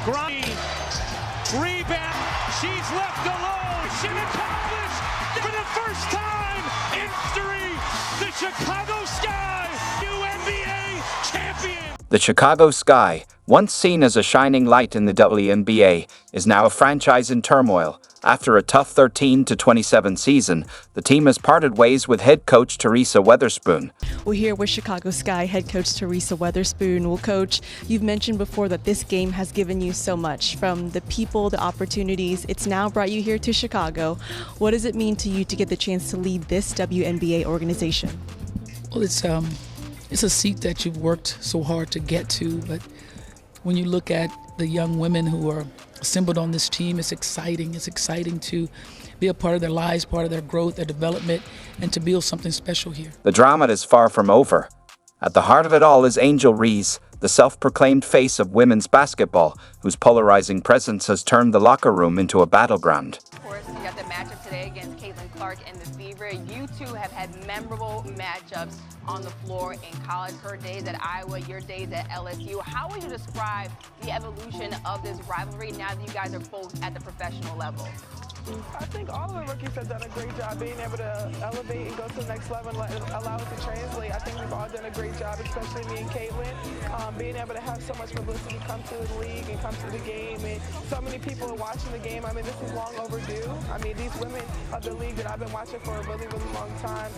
Green. Rebound. She's left alone. She accomplished for the first time in history. The Chicago Sky, WNBA champion. The Chicago Sky, once seen as a shining light in the WNBA, is now a franchise in turmoil. After a tough 13-27 season, the team has parted ways with head coach Reese Weatherspoon. We're here with Chicago Sky head coach Reese Weatherspoon. Well, Coach, you've mentioned before that this game has given you so much, from the people, the opportunities. It's now brought you here to Chicago. What does it mean to you to get the chance to lead this WNBA organization? Well, it's a seat that you've worked so hard to get to, but when you look at the young women who are assembled on this team, it's exciting. It's exciting to be a part of their lives, part of their growth, their development, and to build something special here. The drama is far from over. At the heart of it all is Angel Reese, the self-proclaimed face of women's basketball, whose polarizing presence has turned the locker room into a battleground. Of course, we got the matchup today against Caitlin Clark and the Fever. You two have had memorable matchups on the floor in college. Her days at Iowa, your days at LSU. How would you describe the evolution of this rivalry now that you guys are both at the professional level? I think all of the rookies have done a great job being able to elevate and go to the next level and allow it to translate. I think we've all done a great job, especially me and Caitlin, being able to have so much publicity come to the league and come to the game. And so many people are watching the game. I mean, this is long overdue. I mean, these women of the league that I've been watching for a really, really long time,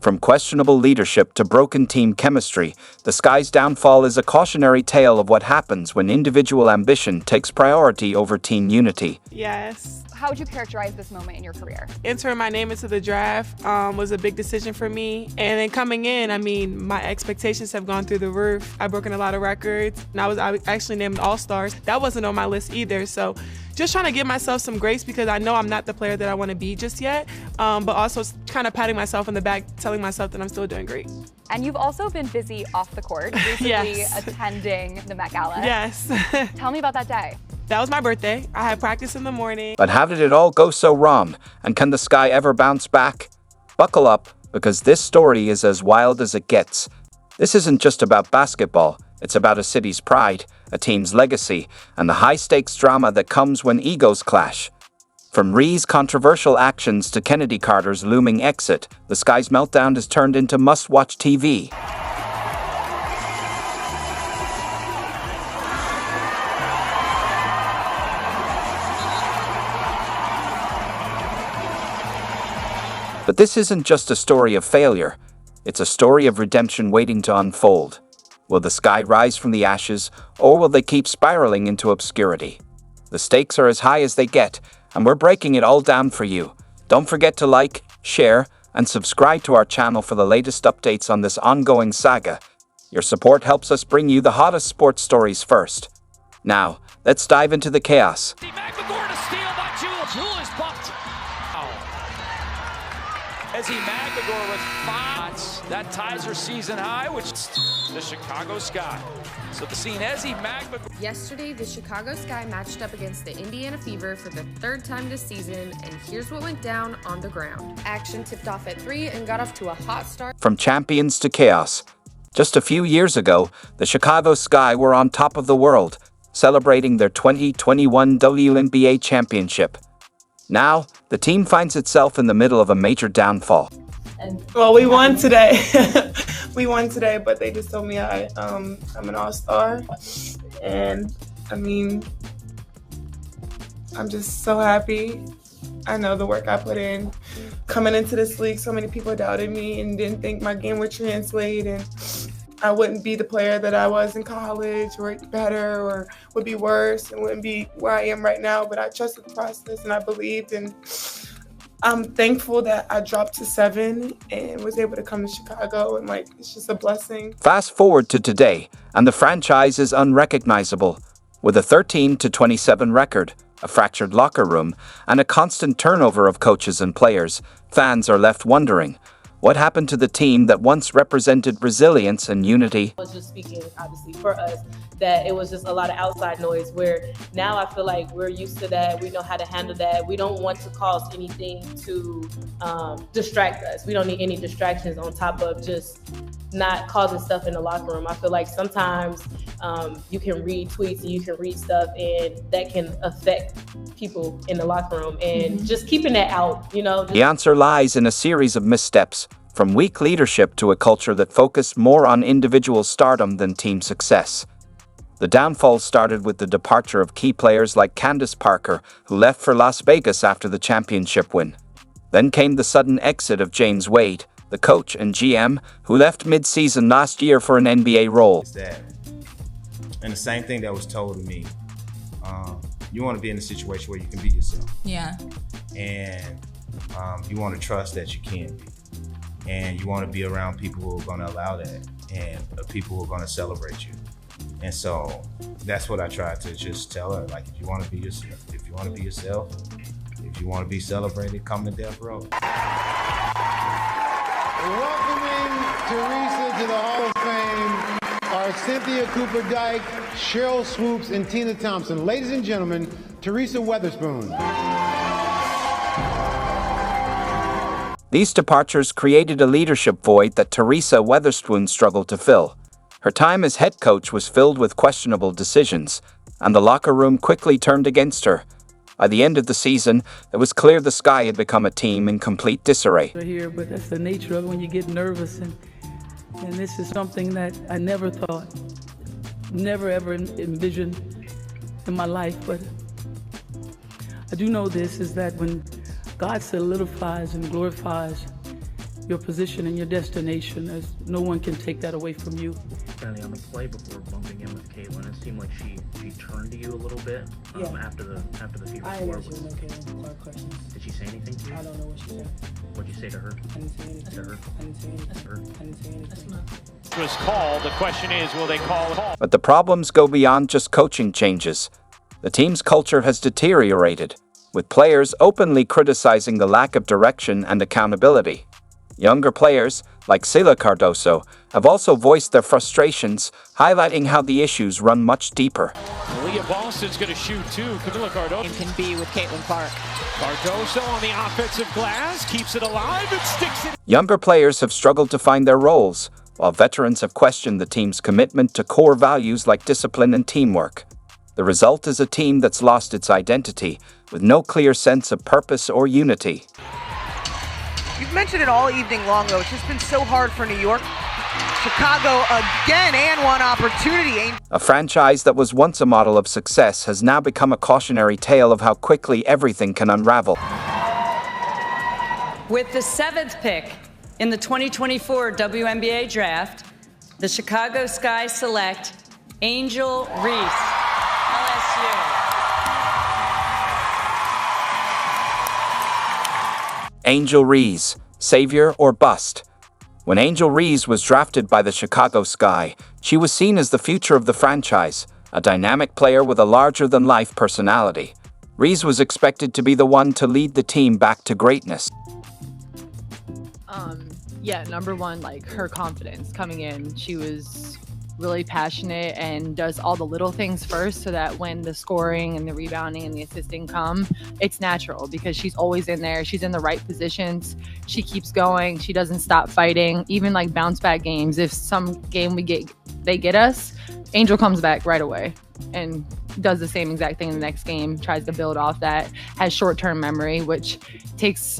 From questionable leadership to broken team chemistry, the Sky's downfall is a cautionary tale of what happens when individual ambition takes priority over team unity. Yes. How would you characterize this moment in your career? Entering my name into the draft was a big decision for me. And then coming in, I mean, my expectations have gone through the roof. I've broken a lot of records, and I was actually named All-Stars. That wasn't on my list either. So just trying to give myself some grace, because I know I'm not the player that I want to be just yet, but also kind of patting myself on the back, telling myself that I'm still doing great. And you've also been busy off the court, recently Yes. attending the Met Gala. Yes. Tell me about that day. That was my birthday. I had practice in the morning. But how did it all go so wrong? And can the Sky ever bounce back? Buckle up, because this story is as wild as it gets. This isn't just about basketball. It's about a city's pride, a team's legacy, and the high-stakes drama that comes when egos clash. From Ree's controversial actions to Kennedy Carter's looming exit, the Sky's meltdown has turned into must-watch TV. But this isn't just a story of failure. It's a story of redemption waiting to unfold. Will the Sky rise from the ashes, or will they keep spiraling into obscurity? The stakes are as high as they get, and we're breaking it all down for you. Don't forget to like, share, and subscribe to our channel for the latest updates on this ongoing saga. Your support helps us bring you the hottest sports stories first. Now, let's dive into the chaos. Ezzie Magdagor with 5. That ties her season high, which the Chicago Sky. So the scene, Ezzie Magdagor. Yesterday, the Chicago Sky matched up against the Indiana Fever for the third time this season, and here's what went down on the ground. Action tipped off at 3 and got off to a hot start. From champions to chaos. Just a few years ago, the Chicago Sky were on top of the world, celebrating their 2021 WNBA championship. Now, the team finds itself in the middle of a major downfall. Well, we won today. We won today, but they just told me I'm an all-star. And, I mean, I'm just so happy. I know the work I put in. Coming into this league, so many people doubted me and didn't think my game would translate, and I wouldn't be the player that I was in college, or better, or would be worse, and wouldn't be where I am right now. But I trusted the process, and I believed, and I'm thankful that I dropped to 7 and was able to come to Chicago, and it's just a blessing. Fast forward to today, and the franchise is unrecognizable. With a 13-27 record, a fractured locker room, and a constant turnover of coaches and players, fans are left wondering, what happened to the team that once represented resilience and unity? I was just speaking, obviously, for us, that it was just a lot of outside noise, where now I feel like we're used to that. We know how to handle that. We don't want to cause anything to distract us. We don't need any distractions on top of just not causing stuff in the locker room. I feel like sometimes you can read tweets and you can read stuff, and that can affect people in the locker room, and just keeping that out, you know. The answer lies in a series of missteps, from weak leadership to a culture that focused more on individual stardom than team success. The downfall started with the departure of key players like Candace Parker, who left for Las Vegas after the championship win. Then came the sudden exit of James Wade, the coach and GM, who left mid-season last year for an NBA role. And the same thing that was told to me, you want to be in a situation where you can be yourself. Yeah. And you want to trust that you can be. And you want to be around people who are going to allow that, and people who are going to celebrate you. And so that's what I tried to just tell her. Like, if you want to be yourself, if you want to be yourself, if you want to be celebrated, come to Death Row. Welcoming Teresa to the Hall of Fame are Cynthia Cooper-Dyke, Cheryl Swoops, and Tina Thompson. Ladies and gentlemen, Teresa Weatherspoon. These departures created a leadership void that Teresa Weatherspoon struggled to fill. Her time as head coach was filled with questionable decisions, and the locker room quickly turned against her. By the end of the season, it was clear the Sky had become a team in complete disarray. Here, but that's the nature of it when you get nervous, and this is something that I never thought, never ever envisioned in my life. But I do know this is that when God solidifies and glorifies your position and your destination, as no one can take that away from you. Apparently on the play before bumping in with Caitlin, it seemed like she turned to you a little bit after the Fever score. Did she say anything to you? I don't know what she said. What'd you say to her? I didn't say anything. To her? I didn't say anything. I didn't say anything. Was called. The question is, will they call it? But the problems go beyond just coaching changes. The team's culture has deteriorated, with players openly criticizing the lack of direction and accountability. Younger players, like Sila Cardoso, have also voiced their frustrations, highlighting how the issues run much deeper. Leah Boston's going to shoot too. Camilla Cardoso Can be with Caitlin Clark. Cardoso on the offensive glass, keeps it alive and sticks it. Younger players have struggled to find their roles, while veterans have questioned the team's commitment to core values like discipline and teamwork. The result is a team that's lost its identity, with no clear sense of purpose or unity. You've mentioned it all evening long, though. It's just been so hard for New York. Chicago again, and one opportunity. A franchise that was once a model of success has now become a cautionary tale of how quickly everything can unravel. With the 7th pick in the 2024 WNBA draft, the Chicago Sky select Angel Reese, LSU. Angel Reese, savior or bust? When Angel Reese was drafted by the Chicago Sky, she was seen as the future of the franchise, a dynamic player with a larger-than-life personality. Reese was expected to be the one to lead the team back to greatness. Yeah, number one, like her confidence coming in. She was really passionate and does all the little things first so that when the scoring and the rebounding and the assisting come, it's natural because she's always in there. She's in the right positions. She keeps going. She doesn't stop fighting. Even like bounce back games. If some game they get us, Angel comes back right away and does the same exact thing in the next game, tries to build off that, has short-term memory, which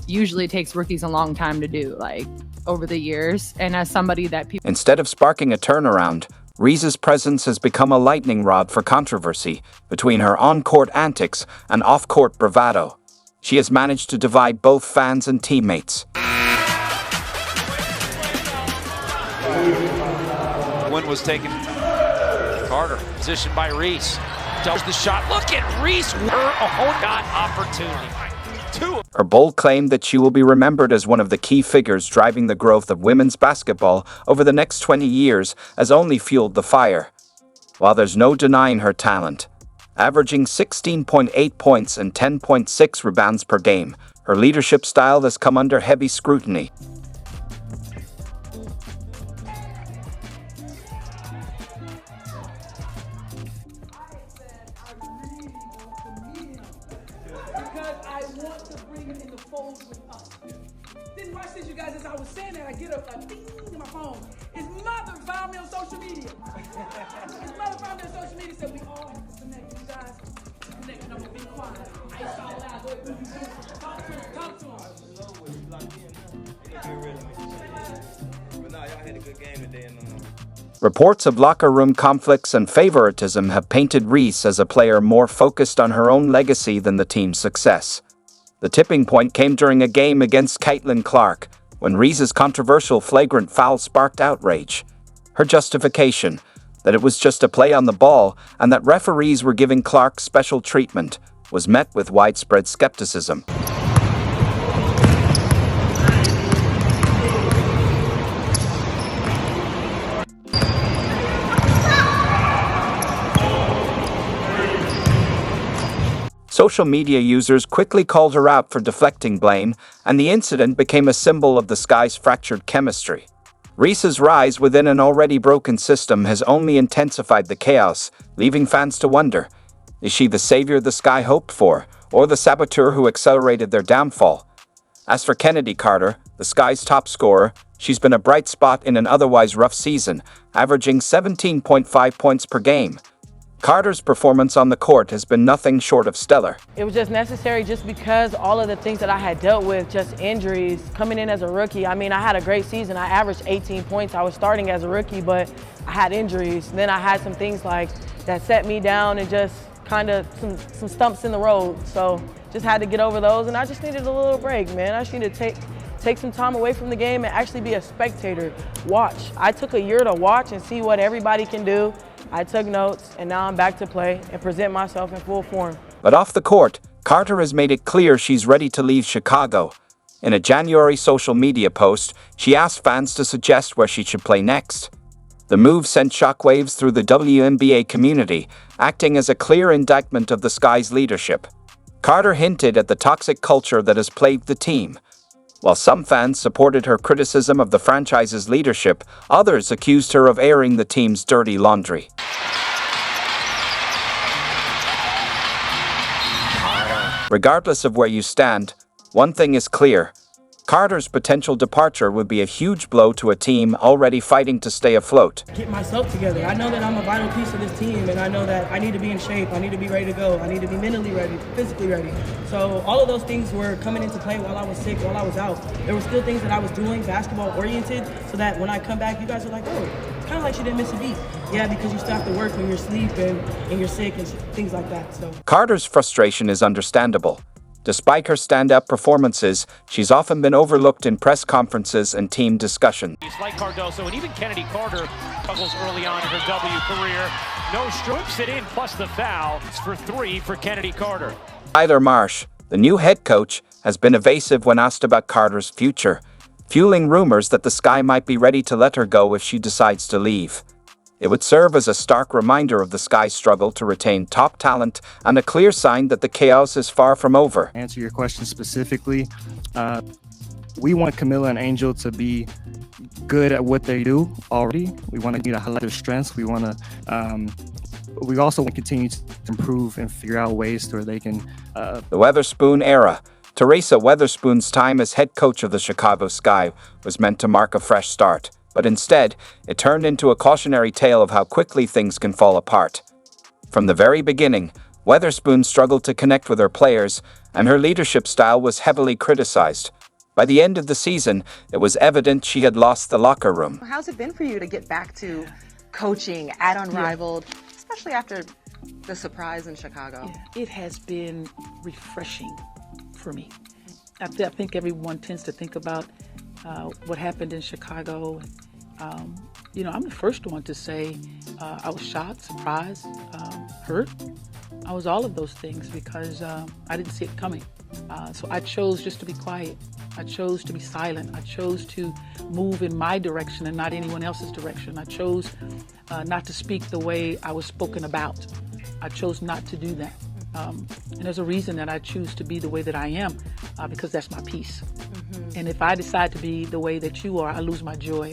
usually takes rookies a long time to do, like over the years. And as somebody that people... Instead of sparking a turnaround, Reese's presence has become a lightning rod for controversy between her on-court antics and off-court bravado. She has managed to divide both fans and teammates. One was taken. Carter, positioned by Reese. Does the shot. Look at Reese. Got opportunity. Her bold claim that she will be remembered as one of the key figures driving the growth of women's basketball over the next 20 years has only fueled the fire. While there's no denying her talent, averaging 16.8 points and 10.6 rebounds per game, her leadership style has come under heavy scrutiny. Didn't watch this, you guys. As I was saying that, I get a ding in my phone. It's mother found me on social media. His mother found me on social media, said we all have to connect. You guys connect, and I'm gonna be quiet. I ain't all loud. Go ahead, talk to him. Talk to him. But nah, y'all had a good game today, and Reports of locker room conflicts and favoritism have painted Reese as a player more focused on her own legacy than the team's success. The tipping point came during a game against Caitlin Clark, when Reese's controversial flagrant foul sparked outrage. Her justification, that it was just a play on the ball and that referees were giving Clark special treatment, was met with widespread skepticism. Social media users quickly called her out for deflecting blame, and the incident became a symbol of the Sky's fractured chemistry. Reese's rise within an already broken system has only intensified the chaos, leaving fans to wonder, is she the savior the Sky hoped for, or the saboteur who accelerated their downfall? As for Kennedy Carter, the Sky's top scorer, she's been a bright spot in an otherwise rough season, averaging 17.5 points per game. Carter's performance on the court has been nothing short of stellar. It was just necessary just because all of the things that I had dealt with, just injuries, coming in as a rookie. I mean, I had a great season. I averaged 18 points. I was starting as a rookie, but I had injuries. And then I had some things like that set me down and just kind of some stumps in the road. So just had to get over those, and I just needed a little break, man. I just needed to take some time away from the game and actually be a spectator, watch. I took a year to watch and see what everybody can do. I took notes, and now I'm back to play and present myself in full form. But off the court, Carter has made it clear she's ready to leave Chicago. In a January social media post, she asked fans to suggest where she should play next. The move sent shockwaves through the WNBA community, acting as a clear indictment of the Sky's leadership. Carter hinted at the toxic culture that has plagued the team. While some fans supported her criticism of the franchise's leadership, others accused her of airing the team's dirty laundry. Regardless of where you stand, one thing is clear. Carter's potential departure would be a huge blow to a team already fighting to stay afloat. Get myself together. I know that I'm a vital piece of this team, and I know that I need to be in shape. I need to be ready to go. I need to be mentally ready, physically ready. So all of those things were coming into play while I was sick, while I was out. There were still things that I was doing, basketball-oriented, so that when I come back, you guys are like, oh, it's kind of like she didn't miss a beat. Yeah, because you still have to work when you're asleep and you're sick and things like that. So Carter's frustration is understandable. Despite her stand-up performances, she's often been overlooked in press conferences and team discussions. Like Cardoso, and even Kennedy Carter struggles early on in her W career. No strokes it in, plus the foul. It's for 3 for Kennedy Carter. Tyler Marsh, the new head coach, has been evasive when asked about Carter's future, fueling rumors that the Sky might be ready to let her go if she decides to leave. It would serve as a stark reminder of the Sky's struggle to retain top talent and a clear sign that the chaos is far from over. To answer your question specifically, we want Camilla and Angel to be good at what they do already. We want to highlight their strengths. We also want to continue to improve and figure out ways to where they can. The Weatherspoon era. Teresa Weatherspoon's time as head coach of the Chicago Sky was meant to mark a fresh start. But instead, it turned into a cautionary tale of how quickly things can fall apart. From the very beginning, Weatherspoon struggled to connect with her players, and her leadership style was heavily criticized. By the end of the season, it was evident she had lost the locker room. How's it been for you to get back to coaching at Unraveled, especially after the surprise in Chicago? It has been refreshing for me. I think everyone tends to think about what happened in Chicago. I'm the first one to say I was shocked, surprised, hurt. I was all of those things because I didn't see it coming. So I chose just to be quiet. I chose to be silent. I chose to move in my direction and not anyone else's direction. I chose not to speak the way I was spoken about. I chose not to do that. And there's a reason that I choose to be the way that I am, because that's my peace. And if I decide to be the way that you are, I lose my joy.